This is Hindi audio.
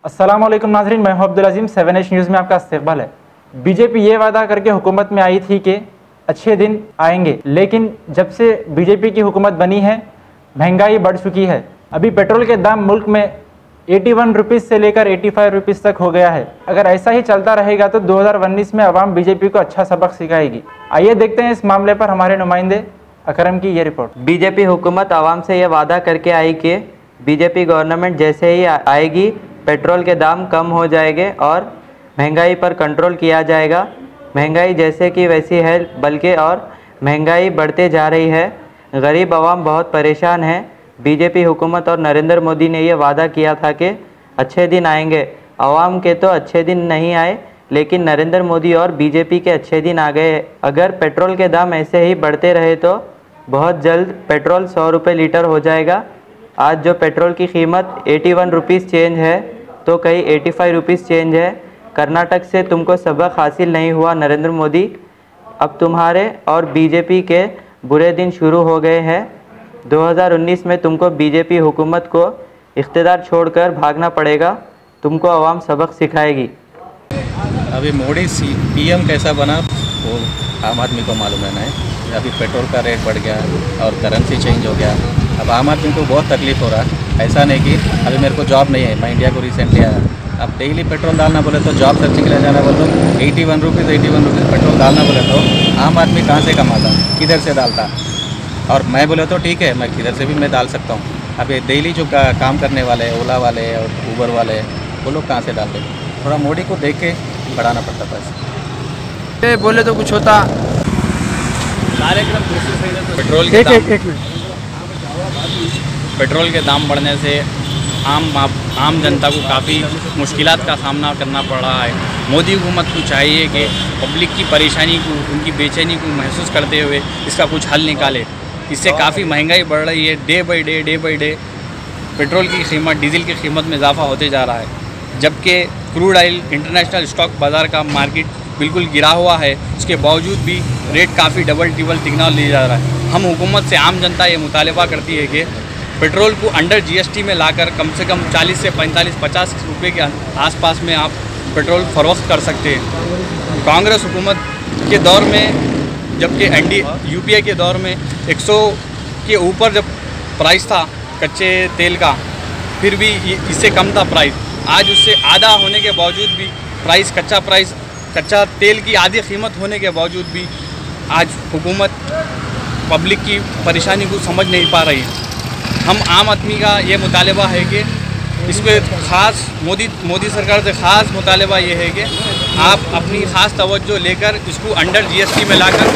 अस्सलामुअलैकुम नाज़रीन, मैं हूं अब्दुल अजीम। 7H न्यूज़ में आपका इस्तकबाल है। बीजेपी ये वादा करके हुकूमत में आई थी कि अच्छे दिन आएंगे, लेकिन जब से बीजेपी की हुकूमत बनी है महंगाई बढ़ चुकी है। अभी पेट्रोल के दाम मुल्क में 81 रुपीज़ से लेकर 85 रुपीज़ तक हो गया है। अगर ऐसा ही चलता रहेगा तो 2019 में अवाम बीजेपी को अच्छा सबक सिखाएगी। आइए देखते हैं इस मामले पर हमारे नुमाइंदे अकरम की ये रिपोर्ट। बीजेपी हुकूमत आवाम से ये वादा करके आई कि बीजेपी गवर्नमेंट जैसे ही आएगी पेट्रोल के दाम कम हो जाएंगे और महंगाई पर कंट्रोल किया जाएगा। महंगाई जैसे कि वैसी है, बल्कि और महंगाई बढ़ते जा रही है। गरीब आवाम बहुत परेशान है। बीजेपी हुकूमत और नरेंद्र मोदी ने ये वादा किया था कि अच्छे दिन आएंगे। आवाम के तो अच्छे दिन नहीं आए, लेकिन नरेंद्र मोदी और बीजेपी के अच्छे दिन आ गए। अगर पेट्रोल के दाम ऐसे ही बढ़ते रहे तो बहुत जल्द पेट्रोल 100 रुपये लीटर हो जाएगा। आज जो पेट्रोल की कीमत 81 रुपीज़ चेंज है तो कहीं 85 रुपीज़ चेंज है। कर्नाटक से तुमको सबक हासिल नहीं हुआ नरेंद्र मोदी। अब तुम्हारे और बीजेपी के बुरे दिन शुरू हो गए हैं। 2019 में तुमको बीजेपी हुकूमत को इख्तिदार छोड़कर भागना पड़ेगा। तुमको आवाम सबक सिखाएगी। अभी मोदी पीएम कैसा बना वो आम आदमी को मालूम है। अभी पेट्रोल का रेट बढ़ गया और करेंसी चेंज हो गया। अब आम आदमी को बहुत तकलीफ़ हो रहा है। ऐसा नहीं कि अभी मेरे को जॉब नहीं है, मैं इंडिया को रिसेंटली आया। अब डेली पेट्रोल डालना बोले तो जॉब सर्चिंग के लिए जाना बोले तो 81 रुपीज़ पेट्रोल डालना बोले तो आम आदमी कहाँ से कमाता, किधर से डालता। और मैं बोले तो ठीक है, मैं किधर से भी मैं डाल सकता हूँ। अभी डेली जो काम करने वाले ओला वाले और ऊबर वाले वो लोग कहाँ से डालते। थोड़ा मोदी को देख के बढ़ाना पड़ता पैसा। बोले तो कुछ होता। पेट्रोल के दाम बढ़ने से आम जनता को काफ़ी मुश्किलात का सामना करना पड़ रहा है। मोदी हुकूमत को चाहिए कि पब्लिक की परेशानी को, उनकी बेचैनी को महसूस करते हुए इसका कुछ हल निकाले। इससे काफ़ी महंगाई बढ़ रही है। डे बाई डे पेट्रोल की कीमत, डीजल की कीमत में इजाफा होते जा रहा है। जबकि क्रूड ऑयल इंटरनेशनल स्टॉक बाज़ार का मार्केट बिल्कुल गिरा हुआ है, उसके बावजूद भी रेट काफ़ी डबल तिगुना लिया जा रहा है। हम हुकूमत से आम जनता ये मुतालबा करती है कि पेट्रोल को अंडर जीएसटी में लाकर कम से कम 40 से 45-50 रुपये के आसपास में आप पेट्रोल फरोख्त कर सकते हैं। कांग्रेस हुकूमत के दौर में, जबकि यूपीए के दौर में 100 के ऊपर जब प्राइस था कच्चे तेल का, फिर भी इससे कम था प्राइस। आज उससे आधा होने के बावजूद भी कच्चा तेल की आधी कीमत होने के बावजूद भी आज हुकूमत पब्लिक की परेशानी को समझ नहीं पा रही है। हम आम आदमी का ये मुतालबा है कि इस पर ख़ास मोदी सरकार से ख़ास मुतालबा ये है कि आप अपनी ख़ास तवज्जो लेकर इसको अंडर जीएसटी में लाकर